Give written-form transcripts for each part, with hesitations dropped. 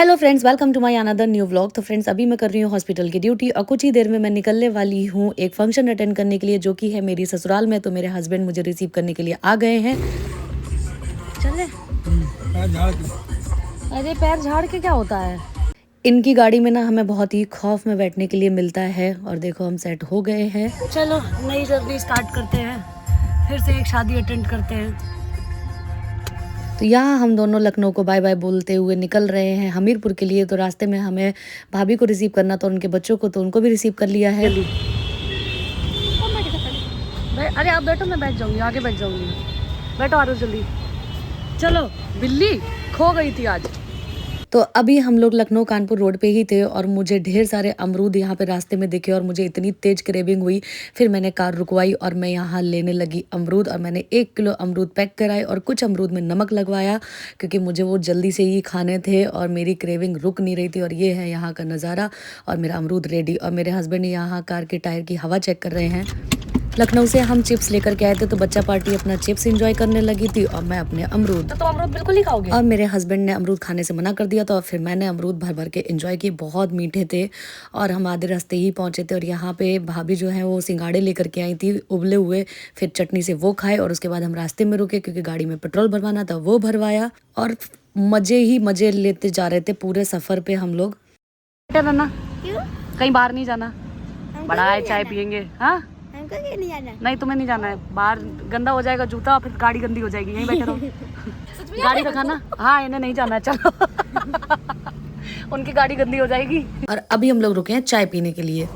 Hello friends, welcome to my another new vlog. तो friends, अभी मैं कर रही हूँ हॉस्पिटल की ड्यूटी और कुछ ही देर में मैं निकलने वाली हूँ एक फंक्शन अटेंड करने के लिए, जो कि है मेरी ससुराल में। तो मेरे हस्बैंड मुझे रिसीव करने के लिए आ गए हैं। चले अरे पैर झाड़ के क्या होता है। इनकी गाड़ी में ना हमें बहुत ही खौफ में बैठने के लिए मिलता है। और देखो हम सेट हो गए हैं। चलो नई जर्नी स्टार्ट करते हैं, फिर से एक शादी अटेंड करते हैं। तो यहाँ हम दोनों लखनऊ को बाय बाय बोलते हुए निकल रहे हैं हमीरपुर के लिए। तो रास्ते में हमें भाभी को रिसीव करना था, उनके बच्चों को, तो उनको भी रिसीव कर लिया है। अरे आप बैठो, मैं बैठ जाऊंगी, आगे बैठ जाऊंगी। बैठो, आ रहा जल्दी। चलो, बिल्ली खो गई थी आज। तो अभी हम लोग लखनऊ कानपुर रोड पे ही थे और मुझे ढेर सारे अमरूद यहाँ पे रास्ते में दिखे और मुझे इतनी तेज क्रेविंग हुई। फिर मैंने कार रुकवाई और मैं यहाँ लेने लगी अमरूद। और मैंने 1 किलो अमरूद पैक कराए और कुछ अमरूद में नमक लगवाया, क्योंकि मुझे वो जल्दी से ही खाने थे और मेरी क्रेविंग रुक नहीं रही थी। और ये है यहाँ का नज़ारा और मेरा अमरूद रेडी। और मेरे हस्बैंड यहाँ कार के टायर की हवा चेक कर रहे हैं। लखनऊ से हम चिप्स लेकर के आए थे, तो बच्चा पार्टी अपना चिप्स एंजॉय करने लगी थी और मैं अपने अमरूद। तो अमरूद बिल्कुल ही खाओगे? और मेरे हस्बैंड ने अमरूद खाने से मना कर दिया था और फिर मैंने अमरूद भर भर के एंजॉय किए। बहुत मीठे थे और हम आधे रास्ते ही पहुंचे थे। और यहाँ पे भाभी जो है वो सिंगाड़े लेकर के आई थी उबले हुए, फिर चटनी से वो खाए। और उसके बाद हम रास्ते में रुके क्योंकि गाड़ी में पेट्रोल भरवाना था, वो भरवाया और मजे ही मजे लेते जा रहे थे पूरे सफर पे हम लोग। कहीं बाहर नहीं जाना, बड़ा है, चाय पियेंगे। हाँ नहीं जाना। नहीं, तुम्हें नहीं जाना है बाहर, गंदा हो जाएगा जूता, फिर गाड़ी गंदी हो जाएगी। यहीं बैठे रहो। गाड़ी रखाना। हाँ, इन्हें नहीं जाना है, चलो। उनकी गाड़ी गंदी हो जाएगी। और अभी हम लोग रुके हैं चाय पीने के लिए।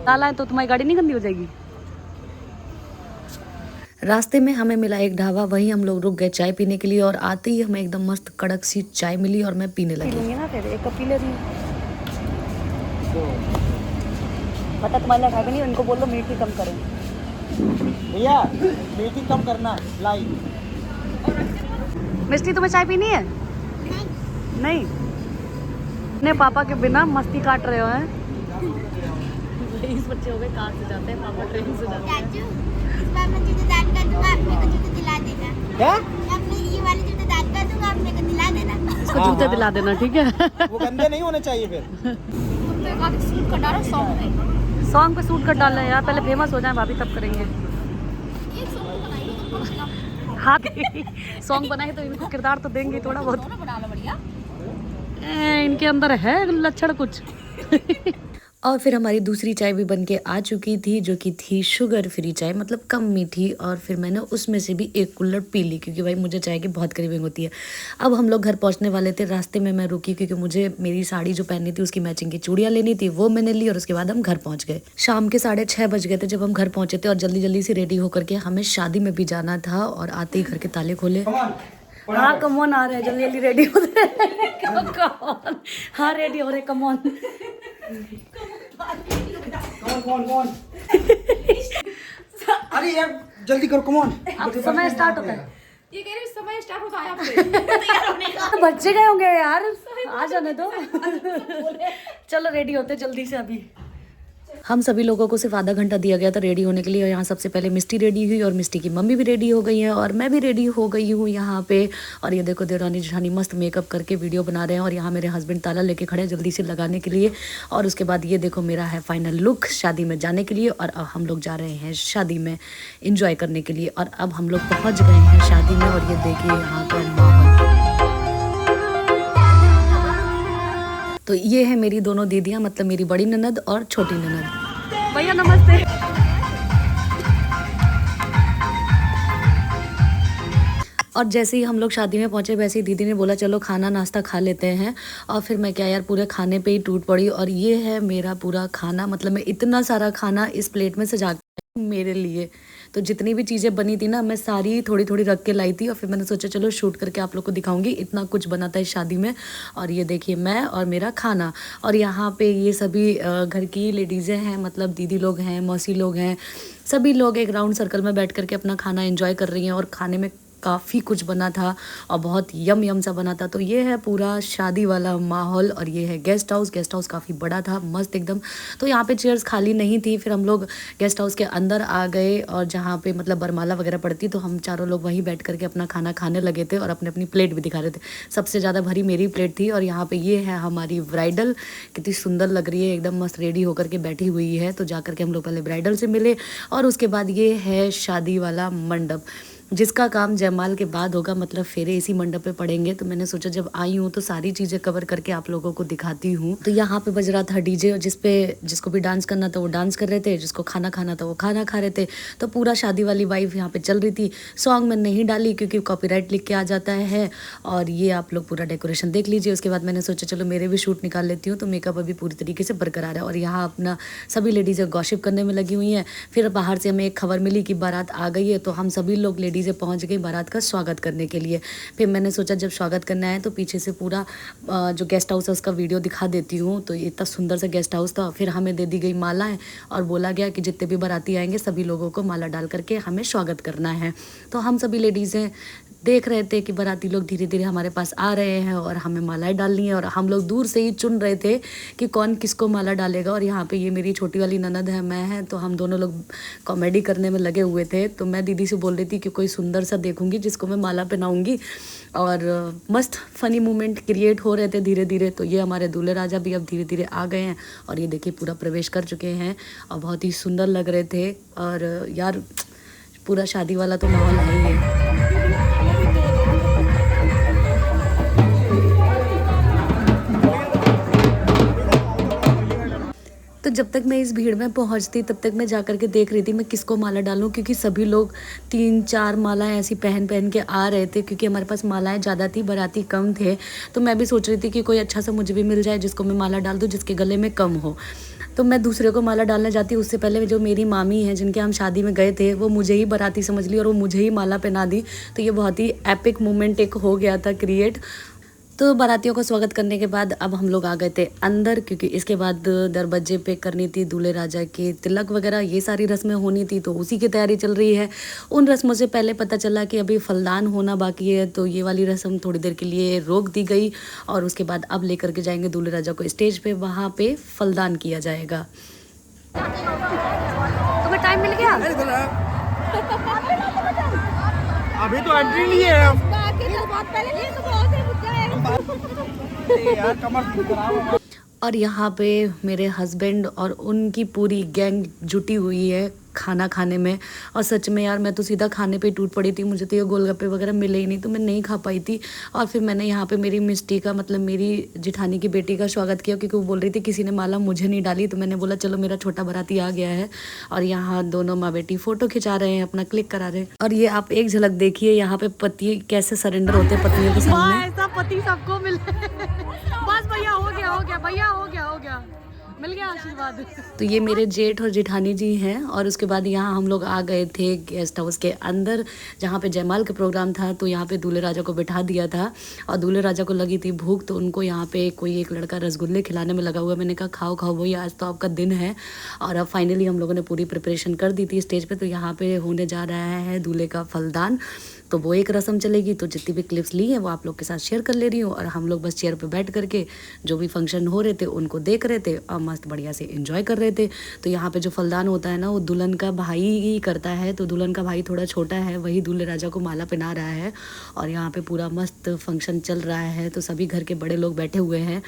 डाला है तो तुम्हारी गाड़ी नहीं गंदी हो जाएगी। रास्ते में हमें मिला एक ढाबा, वहीं हम लोग रुक गए चाय पीने के लिए। और आते ही हमें एकदम मस्त कड़क सी चाय मिली और मैं पीने लगी ना। फिर एक कप पी ले रही हूँ। पता तुम्हारे खाएगा नहीं, उनको बोलो मीठी कम करें। भैया मीठी कम करना लाई। मिस्टी, तुम्हें चाय पीनी है? नहीं। अपने पापा के बिना मस्ती काट रहे हो हैं। 20 बच्चे हो गए, कार से जाते हैं, पापा ट्रेन से जाते हैं। चाचू, इस बार मैं जूते दान कर दूंगा, आप मेरे को जूते दिला देना। क्या? अपने ये वाले जूते दान कर दूंगा, आप मेरे को दिला देना। इसको जूते दिला देना, ठीक है? वो गंदे नहीं होने चाहिए फिर। तुम तो एक आध सूट का डालो, सॉन्ग में। सॉन्ग पे सूट कर डालना है यार, पहले फेमस हो जाए भाभी, तब करेंगे। एक सॉन्ग बनाइए तो कम से कम। हाँ, सॉन्ग बनाए तो इनको किरदार तो देंगे थोड़ा बहुत। दोनों बना लो बढ़िया। इनके अंदर है लक्षण कुछ। और फिर हमारी दूसरी चाय भी बन के आ चुकी थी, जो कि थी शुगर फ्री चाय, मतलब कम मीठी। और फिर मैंने उसमें से भी एक कुल्हड़ पी ली, क्योंकि भाई मुझे चाय की बहुत क्रेविंग होती है। अब हम लोग घर पहुंचने वाले थे, रास्ते में मैं रुकी क्योंकि मुझे मेरी साड़ी जो पहननी थी उसकी मैचिंग की चूड़ियाँ लेनी थी, वो मैंने ली। और उसके बाद हम घर पहुँच गए। शाम के 6:30 बज गए थे जब हम घर पहुँचे थे। और जल्दी जल्दी से रेडी होकर के हमें शादी में भी जाना था। और आते ही घर के ताले खोले। हाँ, कमॉन आ रहे हैं, जल्दी जल्दी रेडी हो रहे हैं। कमॉन, हाँ रेडी हो रहे, कमॉन। कौन अरे यार जल्दी करो, कम ऑन। अब समय स्टार्ट होता है। ये कह रही समय स्टार्ट होता है आपसे तैयार होने का। तो बच्चे गए होंगे यार, आ जाने दो। चलो रेडी होते जल्दी से। अभी हम सभी लोगों को सिर्फ आधा घंटा दिया गया था रेडी होने के लिए। और यहाँ सबसे पहले मिस्टी रेडी हुई और मिस्टी की मम्मी भी रेडी हो गई है और मैं भी रेडी हो गई हूँ यहाँ पे। और ये देखो देवरानी जेठानी मस्त मेकअप करके वीडियो बना रहे हैं। और यहाँ मेरे हस्बैंड ताला लेके खड़े हैं जल्दी से लगाने के लिए। और उसके बाद ये देखो मेरा है फाइनल लुक शादी में जाने के लिए। और अब हम लोग जा रहे हैं शादी में इंजॉय करने के लिए। और अब हम लोग पहुँच गए हैं शादी में। और ये देखिए यहाँ का माहौल। तो ये है मेरी दोनों दीदियाँ, मतलब मेरी बड़ी ननद और छोटी ननद। भैया नमस्ते। और जैसे ही हम लोग शादी में पहुंचे, वैसे ही दीदी ने बोला चलो खाना नाश्ता खा लेते हैं। और फिर मैं क्या यार पूरे खाने पे ही टूट पड़ी। और ये है मेरा पूरा खाना, मतलब मैं इतना सारा खाना इस प्लेट में सजा के मेरे लिए। तो जितनी भी चीज़ें बनी थी ना, मैं सारी थोड़ी थोड़ी रख के लाई थी। और फिर मैंने सोचा चलो शूट करके आप लोग को दिखाऊंगी, इतना कुछ बना था इस शादी में। और ये देखिए मैं और मेरा खाना। और यहाँ पे ये सभी घर की लेडीज़ें हैं, मतलब दीदी लोग हैं, मौसी लोग हैं, सभी लोग एक राउंड सर्कल में बैठ करके अपना खाना एंजॉय कर रही हैं। और खाने में काफ़ी कुछ बना था और बहुत यम सा बना था। तो ये है पूरा शादी वाला माहौल और ये है गेस्ट हाउस। गेस्ट हाउस काफ़ी बड़ा था, मस्त एकदम। तो यहाँ पे चेयर्स खाली नहीं थी, फिर हम लोग गेस्ट हाउस के अंदर आ गए और जहाँ पे मतलब बरमाला वगैरह पड़ती तो हम चारों लोग वहीं बैठ करके अपना खाना खाने लगे थे और अपनी अपनी प्लेट भी दिखा रहे थे। सबसे ज़्यादा भरी मेरी प्लेट थी। और यहाँ पे ये है हमारी ब्राइडल, कितनी सुंदर लग रही है, एकदम मस्त रेडी होकर के बैठी हुई है। तो जा करके हम लोग पहले ब्राइडल से मिले और उसके बाद ये है शादी वाला मंडप, जिसका काम जयमाल के बाद होगा, मतलब फेरे इसी मंडप पे पड़ेंगे। तो मैंने सोचा जब आई हूँ तो सारी चीज़ें कवर करके आप लोगों को दिखाती हूँ। तो यहाँ पे बज रहा था डीजे, जिसको भी डांस करना था वो डांस कर रहे थे, जिसको खाना खाना था वो खाना खा रहे थे। तो पूरा शादी वाली वाइब यहाँ पे चल रही थी। सॉन्ग मैं नहीं डाली क्योंकि कॉपीराइट लिख के आ जाता है। और ये आप लोग पूरा डेकोरेशन देख लीजिए। उसके बाद मैंने सोचा चलो मेरे भी शूट निकाल लेती हूँ। तो मेकअप अभी पूरी तरीके से बरकरार है और यहाँ अपना सभी लेडीज़ें गॉसिप करने में लगी हुई हैं। फिर बाहर से हमें एक खबर मिली कि बारात आ गई है, तो हम सभी लोग लेडीज़ें पहुँच गई बारात का स्वागत करने के लिए। फिर मैंने सोचा जब स्वागत करना है तो पीछे से पूरा जो गेस्ट हाउस है उसका वीडियो दिखा देती हूँ। तो ये इतना सुंदर सा गेस्ट हाउस था। फिर हमें दे दी गई मालाएं और बोला गया कि जितने भी बाराती आएंगे सभी लोगों को माला डाल करके हमें स्वागत करना है। तो हम सभी लेडीज़ें देख रहे थे कि बाराती लोग धीरे धीरे हमारे पास आ रहे हैं और हमें मालाएं डालनी है और हम लोग दूर से ही चुन रहे थे कि कौन किसको माला डालेगा। और यहाँ पे ये मेरी छोटी वाली ननद है, मैं है, तो हम दोनों लोग कॉमेडी करने में लगे हुए थे। तो मैं दीदी से बोल रही थी कि कोई सुंदर सा देखूंगी जिसको मैं माला पहनाऊंगी और मस्त फनी मोमेंट क्रिएट हो रहे थे धीरे धीरे। तो ये हमारे दूल्हे राजा भी अब धीरे धीरे आ गए हैं और ये देखिए पूरा प्रवेश कर चुके हैं और बहुत ही सुंदर लग रहे थे। और यार पूरा शादी वाला तो माहौल है ही है। तो जब तक मैं इस भीड़ में पहुंचती तब तक मैं जाकर के देख रही थी मैं किसको माला डालूं, क्योंकि सभी लोग 3-4 मालाएं ऐसी पहन के आ रहे थे क्योंकि हमारे पास मालाएं ज़्यादा थी, बाराती कम थे। तो मैं भी सोच रही थी कि कोई अच्छा सा मुझे भी मिल जाए जिसको मैं माला डाल दूं, जिसके गले में कम हो। तो मैं दूसरे को माला डालने जाती, उससे पहले जो मेरी मामी है जिनके हम शादी में गए थे वो मुझे ही बाराती समझ ली और वो मुझे ही माला पहना दी। तो ये बहुत ही एपिक मोमेंट एक हो गया था क्रिएट। तो बारातियों का स्वागत करने के बाद अब हम लोग आ गए थे अंदर, क्योंकि इसके बाद दरवाजे पे करनी थी दूल्हे राजा के तिलक वगैरह, ये सारी रस्में होनी थी। तो उसी की तैयारी चल रही है। उन रस्मों से पहले पता चला कि अभी फलदान होना बाकी है, तो ये वाली रस्म थोड़ी देर के लिए रोक दी गई और उसके बाद अब लेकर के जाएंगे दूल्हे राजा को स्टेज पे, वहाँ पे फलदान किया जाएगा। तुम्हें टाइम मिल गया? अभी तो एंट्री नहीं है। यार कमर और यहाँ पे मेरे हस्बैंड और उनकी पूरी गैंग जुटी हुई है खाना खाने में। और सच में यार मैं तो सीधा खाने पे टूट पड़ी थी। मुझे तो ये गोलगप्पे वगैरह मिले ही नहीं तो मैं नहीं खा पाई थी। और फिर मैंने यहाँ पे मेरी मिस्टी का, मतलब मेरी जिठानी की बेटी का स्वागत किया, क्योंकि वो बोल रही थी किसी ने माला मुझे नहीं डाली। तो मैंने बोला चलो मेरा छोटा बाराती आ गया है। और यहाँ दोनों माँ बेटी फोटो खिंचा रहे हैं, अपना क्लिक करा रहे हैं। और ये आप एक झलक देखिए यहाँ पे पति कैसे सरेंडर होते हैं पत्नियों के सामने। ऐसा पति सबको मिले। बस भैया हो गया भैया हो गया मिल गया आशीर्वाद। तो ये मेरे जेठ और जेठानी जी हैं। और उसके बाद यहाँ हम लोग आ गए थे गेस्ट हाउस के अंदर जहाँ पे जयमाल का प्रोग्राम था। तो यहाँ पे दूल्हे राजा को बिठा दिया था और दूल्हे राजा को लगी थी भूख, तो उनको यहाँ पे कोई एक लड़का रसगुल्ले खिलाने में लगा हुआ। मैंने कहा खाओ खाओ भैया, आज तो आपका दिन है। और अब फाइनली हम लोगों ने पूरी प्रिपरेशन कर दी थी स्टेज पे। तो यहाँ पे होने जा रहा है दूल्हे का फलदान। तो वो एक रस्म चलेगी। तो जितनी भी क्लिप्स ली हैं वो आप लोग के साथ शेयर कर ले रही हूँ। और हम लोग बस चेयर पे बैठ करके जो भी फंक्शन हो रहे थे उनको देख रहे थे और मस्त बढ़िया से एंजॉय कर रहे थे। तो यहाँ पे जो फलदान होता है ना वो दुल्हन का भाई ही करता है। तो दुल्हन का भाई थोड़ा छोटा है, वही दूल्हे राजा को माला पहना रहा है। और यहाँ पे पूरा मस्त फंक्शन चल रहा है। तो सभी घर के बड़े लोग बैठे हुए हैं।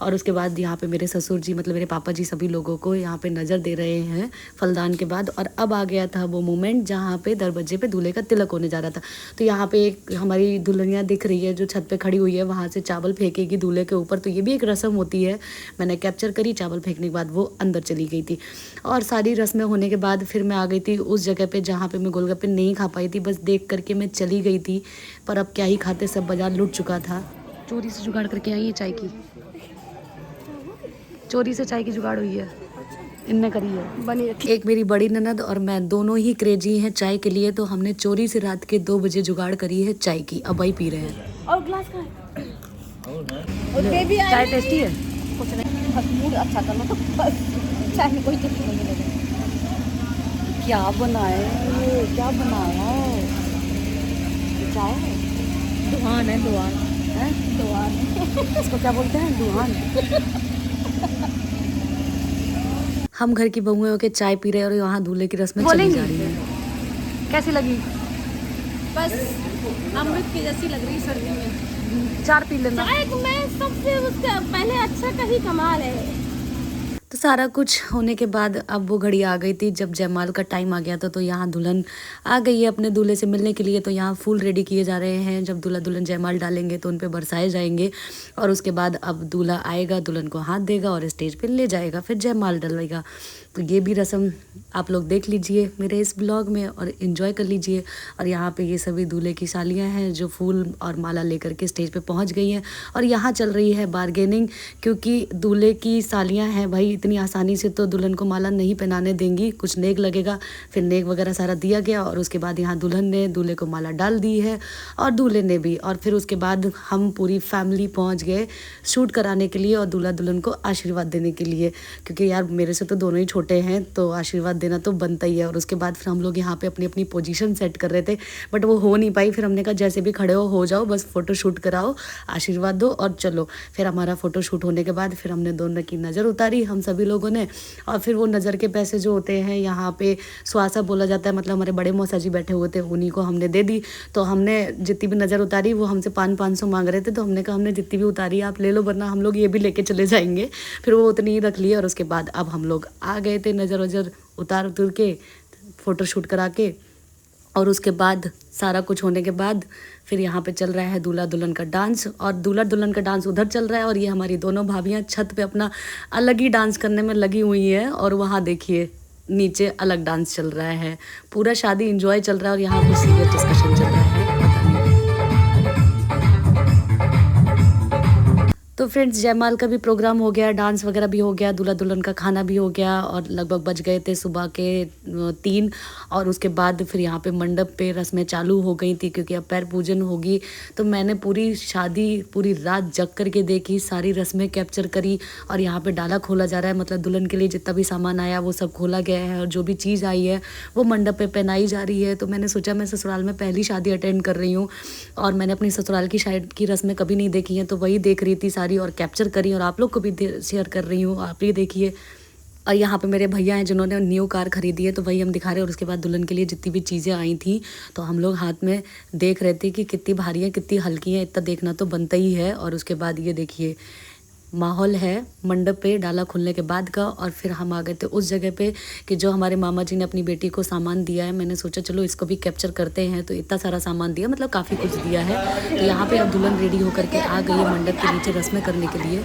और उसके बाद यहाँ पे मेरे ससुर जी, मतलब मेरे पापा जी, सभी लोगों को यहाँ पे नज़र दे रहे हैं फलदान के बाद। और अब आ गया था वो मोमेंट जहाँ पे दरवाजे पे दूल्हे का तिलक होने जा रहा था। तो यहाँ पे एक हमारी दुल्हनिया दिख रही है जो छत पे खड़ी हुई है, वहाँ से चावल फेंकेगी दूल्हे के ऊपर। तो ये भी एक रस्म होती है, मैंने कैप्चर करी। चावल फेंकने के बाद वो अंदर चली गई थी। और सारी रस्में होने के बाद फिर मैं आ गई थी उस जगह पे जहाँ पे मैं गोलगप्पे नहीं खा पाई थी, बस देख करके मैं चली गई थी। पर अब क्या ही खाते, सब बाजार लूट चुका था। चोरी से जुगाड़ करके आई है चाय की, चोरी से चाय की जुगाड़ हुई है, इनने करी है बनी। एक मेरी बड़ी ननद और मैं दोनों ही क्रेजी हैं चाय के लिए। तो हमने चोरी से रात के 2 बजे जुगाड़ करी है चाय की, अब वही पी रहे हैं। और ग्लास का चाय टेस्टी है, कुछ नहीं, बस मूड अच्छा कर लो तो बस, चाय में कोई टेस्ट नहीं मिलेगा। क्या बनाया चाय है, दुआन है, दुआन हैं? दुआन। इसको क्या बोलते हैं, दुहान। हम घर की बहुएं होके चाय पी रहे हैं और यहाँ दूल्हे की रस्में चली जा रही हैं। कैसी लगी? बस अमृत की जैसी लग रही सर्दी में। 4 पी लेना। चाय में सबसे उसका पहले अच्छा का ही कमाल है। तो सारा कुछ होने के बाद अब वो घड़ी आ गई थी जब जयमाल का टाइम आ गया था। तो यहाँ दुल्हन आ गई है अपने दूल्हे से मिलने के लिए। तो यहाँ फूल रेडी किए जा रहे हैं। जब दूल्हा दुल्हन जयमाल डालेंगे तो उन पे बरसाए जाएंगे और उसके बाद अब दूल्हा आएगा, दुल्हन को हाथ देगा और स्टेज पे ले जाएगा, फिर जयमाल डलवाएगा। तो ये भी रस्म आप लोग देख लीजिए मेरे इस ब्लॉग में और इन्जॉय कर लीजिए। और यहाँ पे ये सभी दूल्हे की सालियाँ हैं जो फूल और माला लेकर के स्टेज पे पहुँच गई हैं। और यहाँ चल रही है बार्गेनिंग, क्योंकि दूल्हे की सालियाँ हैं भाई, इतनी आसानी से तो दुल्हन को माला नहीं पहनाने देंगी, कुछ नेक लगेगा। फिर नेक वगैरह सारा दिया गया और उसके बाद यहाँ दुल्हन ने दूल्हे को माला डाल दी है और दूल्हे ने भी। और फिर उसके बाद हम पूरी फैमिली पहुँच गए शूट कराने के लिए और दूल्हा दुल्हन को आशीर्वाद देने के लिए, क्योंकि यार मेरे से तो दोनों ही छोटे हैं तो आशीर्वाद देना तो बनता ही है। और उसके बाद फिर हम लोग यहाँ पे अपनी अपनी पोजीशन सेट कर रहे थे, बट वो हो नहीं पाई। फिर हमने कहा जैसे भी खड़े हो जाओ, बस फ़ोटो शूट कराओ, आशीर्वाद दो और चलो। फिर हमारा फ़ोटो शूट होने के बाद फिर हमने दोनों की नज़र उतारी हम सभी लोगों ने। और फिर वो नज़र के पैसे जो होते हैं यहाँ पे स्वासा बोला जाता है, मतलब हमारे बड़े मौसा जी बैठे हुए थे, उन्हीं को हमने दे दी। तो हमने जितनी भी नज़र उतारी, वो हमसे 500 मांग रहे थे, तो हमने कहा हमने जितनी भी उतारी आप ले लो, वरना हम लोग ये भी लेके चले जाएंगे। फिर वो उतनी ही रख लिए। और उसके बाद अब हम लोग आ गए थे नज़र वज़र उतार के फ़ोटो शूट करा के। और उसके बाद सारा कुछ होने के बाद फिर यहाँ पे चल रहा है दूल्हा दुल्हन का डांस। और दूल्हा दुल्हन का डांस उधर चल रहा है और ये हमारी दोनों भाभियाँ छत पे अपना अलग ही डांस करने में लगी हुई हैं। और वहाँ देखिए नीचे अलग डांस चल रहा है, पूरा शादी इंजॉय चल रहा है। और यहाँ कुछ सीरियस डिस्कशन चल रहा है, पता नहीं। तो फ्रेंड्स जयमाल का भी प्रोग्राम हो गया, डांस वगैरह भी हो गया, दूल्हा दुल्हन का खाना भी हो गया और लगभग बज गए थे सुबह के 3। और उसके बाद फिर यहाँ पे मंडप पे रस्में चालू हो गई थी, क्योंकि अब पैर पूजन होगी। तो मैंने पूरी शादी पूरी रात जग करके देखी, सारी रस्में कैप्चर करी। और यहाँ पे डाला खोला जा रहा है, मतलब दुल्हन के लिए जितना भी सामान आया वो सब खोला गया है और जो भी चीज़ आई है वो मंडप पे पहनाई जा रही है। तो मैंने सोचा मैं ससुराल में पहली शादी अटेंड कर रही हूँ और मैंने अपनी ससुराल की शादी की रस्में कभी नहीं देखी हैं, तो वही देख रही थी सारी और कैप्चर करी और आप लोग को भी शेयर कर रही हूँ, आप ये देखिए। और यहाँ पे मेरे भैया हैं जिन्होंने न्यू कार खरीदी है, तो वही हम दिखा रहे हैं। और उसके बाद दुल्हन के लिए जितनी भी चीज़ें आई थी तो हम लोग हाथ में देख रहे थे कि कितनी भारी है कितनी हल्की है, इतना देखना तो बनता ही है। और उसके बाद ये देखिए माहौल है मंडप पे डाला खुलने के बाद का। और फिर हम आ गए थे उस जगह पे कि जो हमारे मामा जी ने अपनी बेटी को सामान दिया है। मैंने सोचा चलो इसको भी कैप्चर करते हैं, तो इतना सारा सामान दिया, मतलब काफ़ी कुछ दिया है। तो यहाँ पे अब दुल्हन रेडी होकर के आ गई है मंडप के नीचे रस्में करने के लिए।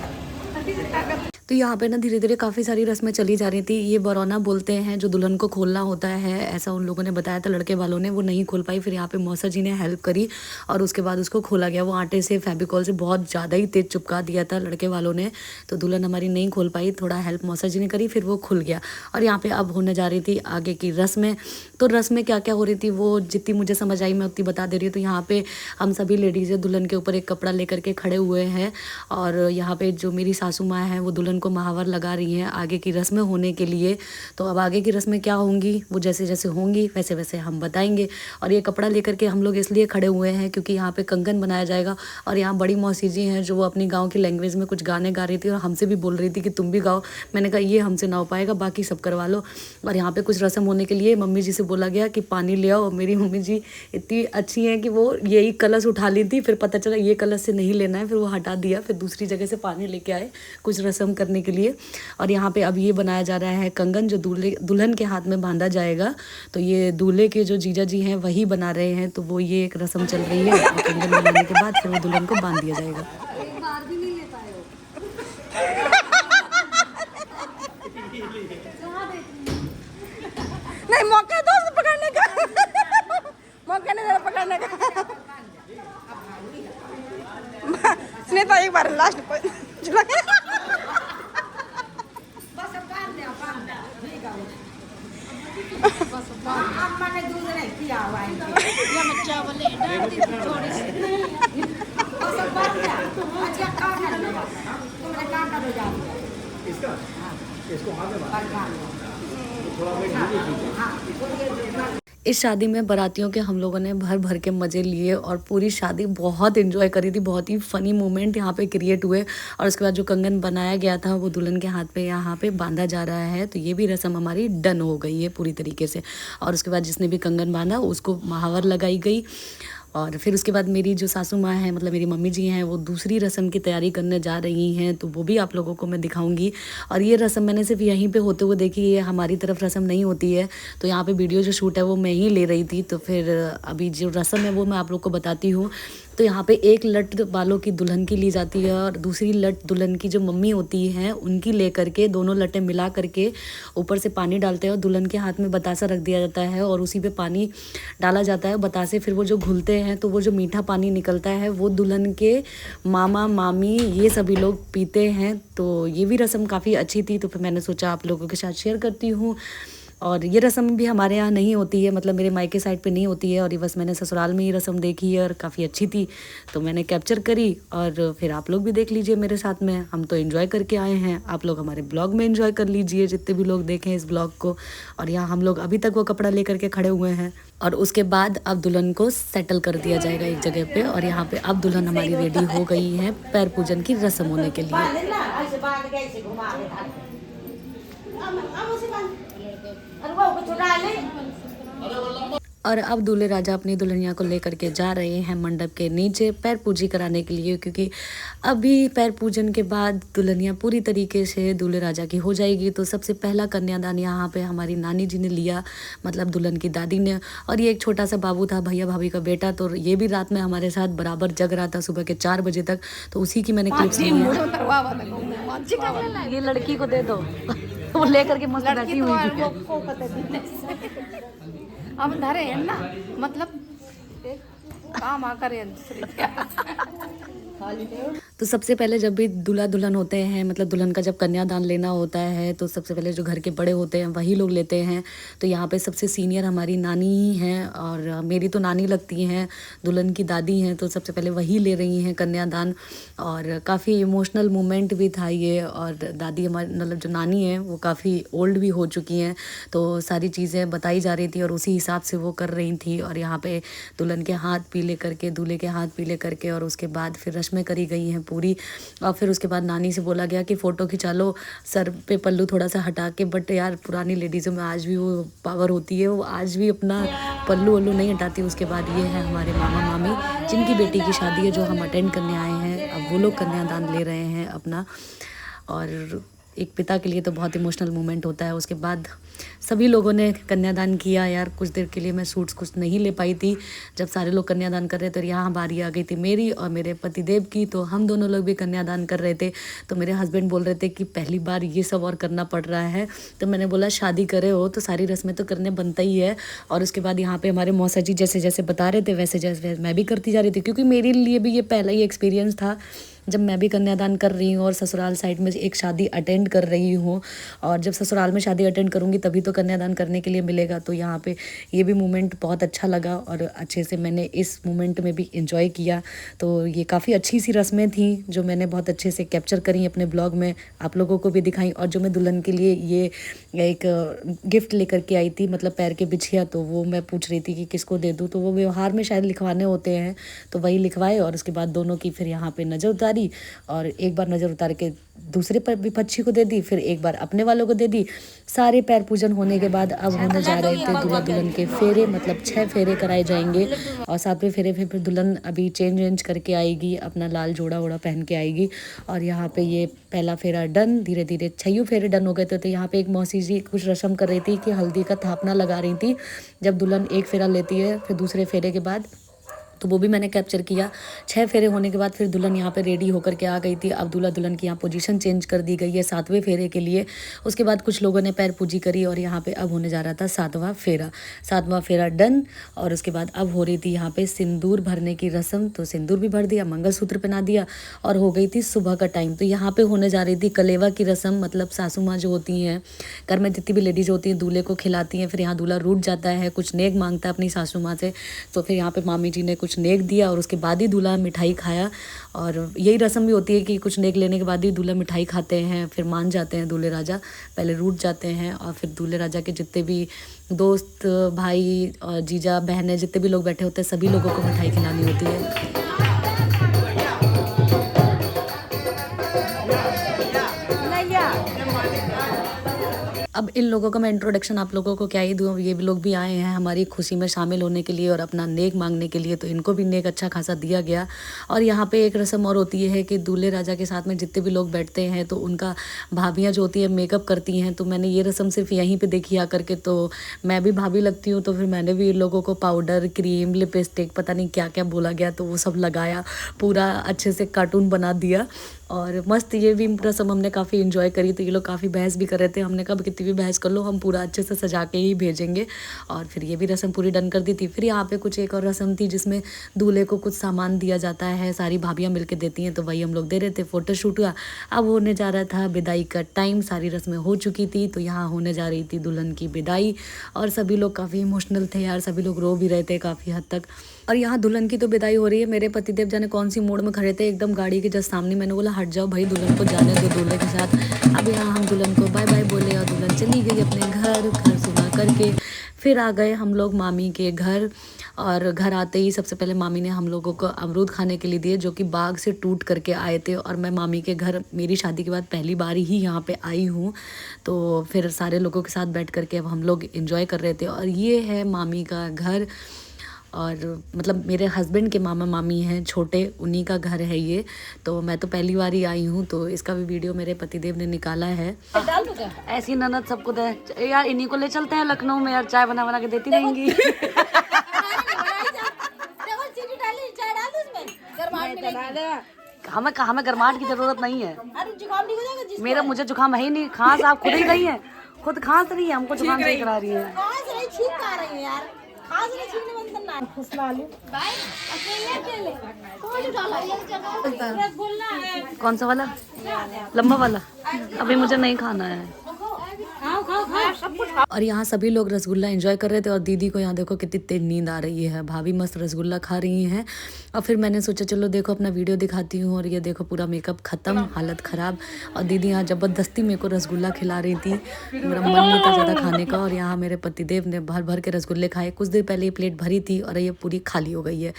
तो यहाँ पे ना धीरे धीरे काफ़ी सारी रस्में चली जा रही थी। ये बरौना बोलते हैं जो दुल्हन को खोलना होता है, ऐसा उन लोगों ने बताया था। लड़के वालों ने वो नहीं खोल पाई, फिर यहाँ पे मौसा जी ने हेल्प करी और उसके बाद उसको खोला गया। वो आटे से फेविकॉल से बहुत ज़्यादा ही तेज चिपका दिया था लड़के वालों ने, तो दुल्हन हमारी नहीं खोल पाई, थोड़ा हेल्प मौसा जी ने करी, फिर वो खुल गया। और यहाँ पर अब होने जा रही थी आगे की रस्में। तो रस्में क्या क्या हो रही थी वो जितनी मुझे समझ आई मैं उतनी बता दे रही हूँ। तो यहाँ पर हम सभी लेडीज़ें दुल्हन के ऊपर एक कपड़ा लेकर के खड़े हुए हैं और यहाँ पर जो मेरी सासू माँ है वो दुल्हन को महावर लगा रही हैं आगे की रस्में होने के लिए। तो अब आगे की रस्में क्या होंगी वो जैसे जैसे होंगी वैसे वैसे हम बताएंगे। और ये कपड़ा लेकर के हम लोग इसलिए खड़े हुए हैं क्योंकि यहाँ पे कंगन बनाया जाएगा। और यहाँ बड़ी मौसी जी हैं जो वो अपनी गांव की लैंग्वेज में कुछ गाने गा रही थी और हमसे भी बोल रही थी कि तुम भी गाओ। मैंने कहा ये हमसे ना हो पाएगा, बाकी सब करवा लो। और यहाँ पे कुछ रस्म होने के लिए मम्मी जी से बोला गया कि पानी ले आओ। मेरी मम्मी जी इतनी अच्छी हैं कि वो यही कलश उठा ली थी, फिर पता चला ये कलश से नहीं लेना है, फिर वो हटा दिया, फिर दूसरी जगह से पानी लेके आए कुछ रस्म करने के लिए। और यहाँ पे अब ये बनाया जा रहा है कंगन जो दुल्हन के हाथ में बांधा जाएगा। तो ये दूल्हे के जो जीजा जी हैं वही बना रहे हैं, तो वो ये एक रस्म चल रही है। और कंगन बनाने के बाद फिर वो दुल्हन को बांध दिया जाएगा। एक बार भी नहीं ले पाए हो। नहीं मौका दो पकड़ने का मौका नहीं दे पकड़ने का। स्नेहा एक बार लास्ट इस शादी में बारातियों के हम लोगों ने भर भर के मज़े लिए और पूरी शादी बहुत एंजॉय करी थी। बहुत ही फ़नी मोमेंट यहाँ पे क्रिएट हुए। और उसके बाद जो कंगन बनाया गया था वो दुल्हन के हाथ पे यहाँ पे बांधा जा रहा है, तो ये भी रस्म हमारी डन हो गई है पूरी तरीके से। और उसके बाद जिसने भी कंगन बांधा उसको महावर लगाई गई। और फिर उसके बाद मेरी जो सासू माँ हैं, मतलब मेरी मम्मी जी हैं, वो दूसरी रस्म की तैयारी करने जा रही हैं, तो वो भी आप लोगों को मैं दिखाऊंगी। और ये रस्म मैंने सिर्फ यहीं पे होते हुए देखी, ये हमारी तरफ रस्म नहीं होती है, तो यहाँ पे वीडियो जो शूट है वो मैं ही ले रही थी। तो फिर अभी जो रस्म है वो मैं आप लोग को बताती हूँ। तो यहाँ पे एक लट बालों की दुल्हन की ली जाती है और दूसरी लट दुल्हन की जो मम्मी होती हैं उनकी ले करके दोनों लटें मिला करके ऊपर से पानी डालते हैं और दुल्हन के हाथ में बतासा रख दिया जाता है और उसी पे पानी डाला जाता है। बतासे फिर वो जो घुलते हैं तो वो जो मीठा पानी निकलता है वो दुल्हन के मामा मामी ये सभी लोग पीते हैं। तो ये भी रस्म काफ़ी अच्छी थी, तो फिर मैंने सोचा आप लोगों के साथ शेयर करती हूँ। और ये रस्म भी हमारे यहाँ नहीं होती है, मतलब मेरे मायके साइड पे नहीं होती है, और ये बस मैंने ससुराल में ही रस्म देखी है और काफ़ी अच्छी थी, तो मैंने कैप्चर करी। और फिर आप लोग भी देख लीजिए मेरे साथ में, हम तो एंजॉय करके आए हैं। आप लोग हमारे ब्लॉग में एंजॉय कर लीजिए जितने भी लोग देखें इस ब्लॉग को। और यहाँ हम लोग अभी तक वो कपड़ा ले करके खड़े हुए हैं और उसके बाद अब दुल्हन को सेटल कर दिया जाएगा एक जगह पे। और यहाँ पे अब दुल्हन हमारी रेडी हो गई है पैर पूजन की रस्म होने के लिए। और अब दूल्हे राजा अपनी दुल्हनिया को लेकर के जा रहे हैं मंडप के नीचे पैर पूजी कराने के लिए, क्योंकि अभी पैर पूजन के बाद दुल्हनिया पूरी तरीके से दूल्हे राजा की हो जाएगी। तो सबसे पहला कन्यादान यहाँ पे हमारी नानी जी ने लिया, मतलब दुल्हन की दादी ने। और ये एक छोटा सा बाबू था, भैया भाभी का बेटा, तो ये भी रात में हमारे साथ बराबर जग रहा था सुबह के 4 बजे तक। तो उसी की मैंने क्लिप्स ली है। ये लड़की को दे दो, वो लेकर के मस्त बैठी हुई है। अब धरे हैं ना, मतलब काम आ करे। तो सबसे पहले जब भी दूल्हा दुल्हन होते हैं, मतलब दुल्हन का जब कन्यादान लेना होता है, तो सबसे पहले जो घर के बड़े होते हैं वही लोग लेते हैं। तो यहाँ पे सबसे सीनियर हमारी नानी ही हैं, और मेरी तो नानी लगती हैं, दुल्हन की दादी हैं, तो सबसे पहले वही ले रही हैं कन्यादान। और काफ़ी इमोशनल मोमेंट भी था ये। और दादी हमारी, मतलब जो नानी है वो काफ़ी ओल्ड भी हो चुकी हैं, तो सारी चीज़ें बताई जा रही थी और उसी हिसाब से वो कर रही थी। और यहाँ पे दुल्हन के हाथ पीले करके, दूल्हे के हाथ पीले करके, और उसके बाद फिर रस्में करी गई हैं पूरी। और फिर उसके बाद नानी से बोला गया कि फ़ोटो खिंचा लो, सर पे पल्लू थोड़ा सा हटा के। बट यार पुरानी लेडीज़ों में आज भी वो पावर होती है, वो आज भी अपना पल्लू वल्लू नहीं हटाती। उसके बाद ये है हमारे मामा मामी जिनकी बेटी की शादी है, जो हम अटेंड करने आए हैं। अब वो लोग कन्यादान ले रहे हैं अपना। और एक पिता के लिए तो बहुत इमोशनल मोमेंट होता है। उसके बाद सभी लोगों ने कन्यादान किया। यार कुछ देर के लिए मैं शूट्स कुछ नहीं ले पाई थी जब सारे लोग कन्यादान कर रहे थे, तो यहाँ बारी आ गई थी मेरी और मेरे पतिदेव की। तो हम दोनों लोग भी कन्यादान कर रहे थे, तो मेरे हस्बैंड बोल रहे थे कि पहली बार ये सब और करना पड़ रहा है। तो मैंने बोला शादी करे हो तो सारी रस्में तो करने बनता ही है। और उसके बाद यहाँ पे हमारे मौसा जी जैसे जैसे बता रहे थे वैसे जैसे मैं भी करती जा रही थी, क्योंकि मेरे लिए भी ये पहला ही एक्सपीरियंस था जब मैं भी कन्यादान कर रही हूँ और ससुराल साइड में एक शादी अटेंड कर रही हूँ। और जब ससुराल में शादी अटेंड करूँगी तभी तो कन्यादान करने के लिए मिलेगा। तो यहाँ पे ये भी मोमेंट बहुत अच्छा लगा और अच्छे से मैंने इस मोमेंट में भी एंजॉय किया। तो ये काफ़ी अच्छी सी रस्में थी जो मैंने बहुत अच्छे से कैप्चर करी अपने ब्लॉग में, आप लोगों को भी दिखाई। और जो मैं दुल्हन के लिए ये एक गिफ्ट लेकर के आई थी, मतलब पैर के बिछिया, तो वो मैं पूछ रही थी कि किसको दे दूँ। तो वो व्यवहार में शायद लिखवाने होते हैं, तो वही लिखवाए। और उसके बाद दोनों की फिर यहाँ पे नज़र उतारी, और एक बार नज़र उतार के दूसरे पर विपक्षी को दे दी, फिर एक बार अपने वालों को दे दी। सारे पैर पूजन होने के बाद अब होने जा रहे थे दूल्हा दुल्हन के फेरे, मतलब 6 फेरे कराए जाएंगे। और 7वें फेरे फिर दुल्हन अभी चेंज वेंज करके आएगी, अपना लाल जोड़ा वोड़ा पहन के आएगी। और यहाँ पे ये पहला फेरा डन, धीरे धीरे 6 फेरे डन हो गए थे। तो यहाँ पे एक मौसी जी कुछ रस्म कर रही थी कि हल्दी का थापना लगा रही थी जब दुल्हन एक फेरा लेती है फिर दूसरे फेरे के बाद, तो वो भी मैंने कैप्चर किया। 6 फेरे होने के बाद फिर दुल्हन यहाँ पे रेडी होकर के आ गई थी। अब दूल्हा दुल्हन की यहाँ पोजीशन चेंज कर दी गई है 7वें फेरे के लिए। उसके बाद कुछ लोगों ने पैर पूजी करी और यहाँ पे अब होने जा रहा था 7वां फेरा। 7वां फेरा डन, और उसके बाद अब हो रही थी यहाँ पे सिंदूर भरने की रस्म। तो सिंदूर भी भर दिया, मंगलसूत्र पहना दिया, और हो गई थी सुबह का टाइम। तो यहाँ पे होने जा रही थी कलेवा की रस्म, मतलब सासू माँ जो होती हैं घर में जितनी भी लेडीज़ होती हैं दूल्हे को खिलाती हैं। फिर यहाँ दूल्हा रूठ जाता है, कुछ नेक मांगता है अपनी सासू माँ से। तो फिर यहाँ पे मामी जी ने कुछ कुछ नेक दिया और उसके बाद ही दूल्हा मिठाई खाया। और यही रस्म भी होती है कि कुछ नेक लेने के बाद ही दूल्हा मिठाई खाते हैं, फिर मान जाते हैं दूल्हे राजा, पहले रूठ जाते हैं और फिर दूल्हे राजा के जितने भी दोस्त, भाई और जीजा बहनें जितने भी लोग बैठे होते हैं सभी लोगों को मिठाई खिलानी होती है। अब इन लोगों का मैं इंट्रोडक्शन आप लोगों को क्या ही दूँ, ये लोग भी आए हैं हमारी खुशी में शामिल होने के लिए और अपना नेक मांगने के लिए, तो इनको भी नेक अच्छा खासा दिया गया। और यहाँ पे एक रस्म और होती है कि दूल्हे राजा के साथ में जितने भी लोग बैठते हैं तो उनका भाभियाँ जो होती है मेकअप करती हैं। तो मैंने ये रस्म सिर्फ यहीं पर देखी आकर के, तो मैं भी भाभी लगती हूँ, तो फिर मैंने भी इन लोगों को पाउडर, क्रीम, लिपस्टिक, पता नहीं क्या क्या बोला गया, तो वो सब लगाया, पूरा अच्छे से कार्टून बना दिया। और मस्त ये भी रस्म हमने काफ़ी इन्जॉय करी। तो ये लोग काफ़ी बहस भी कर रहे थे, हमने कहा कितनी भी बहस कर लो, हम पूरा अच्छे से सजा के ही भेजेंगे। और फिर ये भी रस्म पूरी डन कर दी थी। फिर यहाँ पे कुछ एक और रस्म थी जिसमें दूल्हे को कुछ सामान दिया जाता है, सारी भाभियाँ मिलके देती हैं, तो वही हम लोग दे रहे थे। फोटोशूट हुआ, अब होने जा रहा था विदाई का टाइम, सारी रस्में हो चुकी थी, तो यहाँ होने जा रही थी दुल्हन की विदाई। और सभी लोग काफ़ी इमोशनल थे यार, सभी लोग रो भी रहे थे काफ़ी हद तक। और यहाँ दुल्हन की तो विदाई हो रही है, मेरे पतिदेव जाने कौन सी मोड़ में खड़े थे, एकदम गाड़ी के जस्ट सामने। मैंने बोला हट जाओ भाई, दुल्हन को जाने दो दूल्हे के साथ। अब यहाँ हम दुल्हन को बाय बाय बोले और दुल्हन चली गई अपने घर सुना करके। फिर आ गए हम लोग मामी के घर, और घर आते ही सबसे पहले मामी ने हम लोगों को अमरूद खाने के लिए दिए, जो कि बाग से टूट करके आए थे। और मैं मामी के घर मेरी शादी के बाद पहली बार ही यहाँ पे आई हूँ, तो फिर सारे लोगों के साथ बैठ करके अब हम लोग एंजॉय कर रहे थे। और ये है मामी का घर, और मतलब मेरे हस्बैंड के मामा मामी हैं छोटे, उन्हीं का घर है ये। तो मैं तो पहली बार ही आई हूँ, तो इसका भी वीडियो मेरे पतिदेव ने निकाला है। ऐसी ननद सबको दे यार, इन्हीं को ले चलते हैं लखनऊ में यार, चाय बना बना के देती रहेंगी। हमें गर्माहट की जरूरत नहीं है, मेरा मुझे जुकाम है ही नहीं, खांस आप खुद ही गई है, खुद खांस रही है, हमको जुकाम सही करा रही है। कौन सा वाला? लंबा वाला? अभी मुझे नहीं खाना है। और यहाँ सभी लोग रसगुल्ला एंजॉय कर रहे थे, और दीदी को यहाँ देखो कितनी तेज नींद आ रही है, भाभी मस्त रसगुल्ला खा रही हैं। और फिर मैंने सोचा चलो देखो अपना वीडियो दिखाती हूँ, और ये देखो पूरा मेकअप ख़त्म, हालत ख़राब। और दीदी यहाँ ज़बरदस्ती मेरे को रसगुल्ला खिला रही थी, मेरा मन नहीं था ज़्यादा खाने का। और यहाँ मेरे पतिदेव ने भर भर के रसगुल्ले खाए। कुछ देर पहले ये प्लेट भरी थी और ये पूरी खाली हो गई है।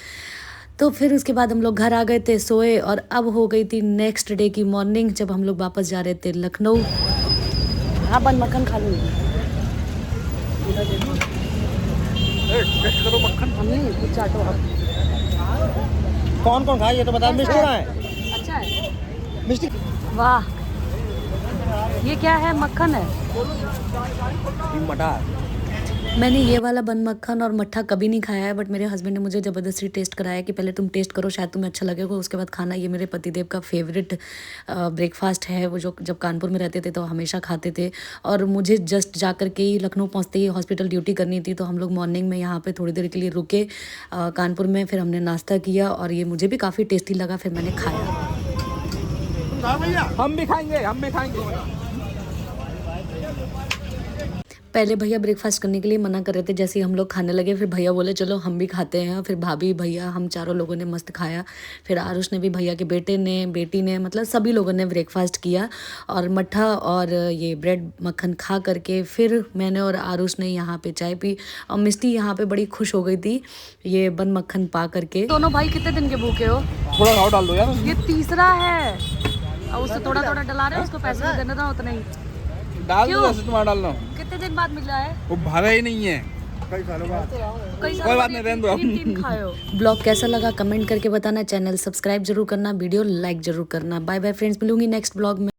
तो फिर उसके बाद हम लोग घर आ गए थे, सोए, और अब हो गई थी नेक्स्ट डे की मॉर्निंग, जब हम लोग वापस जा रहे थे लखनऊ। हाँ, बन मक्खन खा लूँगी। कुछ चाटो आप। कौन कौन खाए ये तो बता। मिष्टी है, अच्छा है मिष्टी। वाह, ये क्या है? मक्खन है, मटर। मैंने ये वाला बन मक्खन और मट्ठा कभी नहीं खाया है, बट मेरे हस्बैंड ने मुझे ज़बरदस्ती टेस्ट कराया कि पहले तुम टेस्ट करो, शायद तुम्हें अच्छा लगेगा, उसके बाद खाना। ये मेरे पतिदेव का फेवरेट ब्रेकफास्ट है, वो जो जब कानपुर में रहते थे तो हमेशा खाते थे। और मुझे जस्ट जा कर के ही लखनऊ पहुंचते ही हॉस्पिटल ड्यूटी करनी थी, तो हम लोग मॉर्निंग में यहाँ पे थोड़ी देर के लिए रुके कानपुर में। फिर हमने नाश्ता किया और ये मुझे भी काफ़ी टेस्टी लगा, फिर मैंने खाया। हम भी खाएंगे। पहले भैया ब्रेकफास्ट करने के लिए मना कर रहे थे, जैसे ही हम लोग खाने लगे फिर भैया बोले चलो हम भी खाते हैं। फिर भाभी, भैया, हम चारों लोगों ने मस्त खाया। फिर आरुष ने भी, भैया के बेटे ने, बेटी ने, मतलब सभी लोगों ने ब्रेकफास्ट किया और मट्ठा और ये ब्रेड मक्खन खा करके फिर मैंने और आरुष ने यहाँ पे चाय पी। और मिष्टी यहाँ पे बड़ी खुश हो गई थी ये बन मक्खन पा करके। दोनों भाई कितने दिन के भूखे हो? थोड़ा घाव डाल दो यार। ये तीसरा है और उससे थोड़ा थोड़ा डला रहे, उसको पैसे नहीं देना था उतना ही डाल दो, वैसे तुम्हारा डालना। कितने दिन बाद मिला है? वो भरा ही नहीं है, कई सालों बाद। कोई बात नहीं, रहने दो। तीन खाओ। ब्लॉग कैसा लगा कमेंट करके बताना, चैनल सब्सक्राइब जरूर करना, वीडियो लाइक जरूर करना। बाय बाय फ्रेंड्स, मिलूंगी नेक्स्ट ब्लॉग में।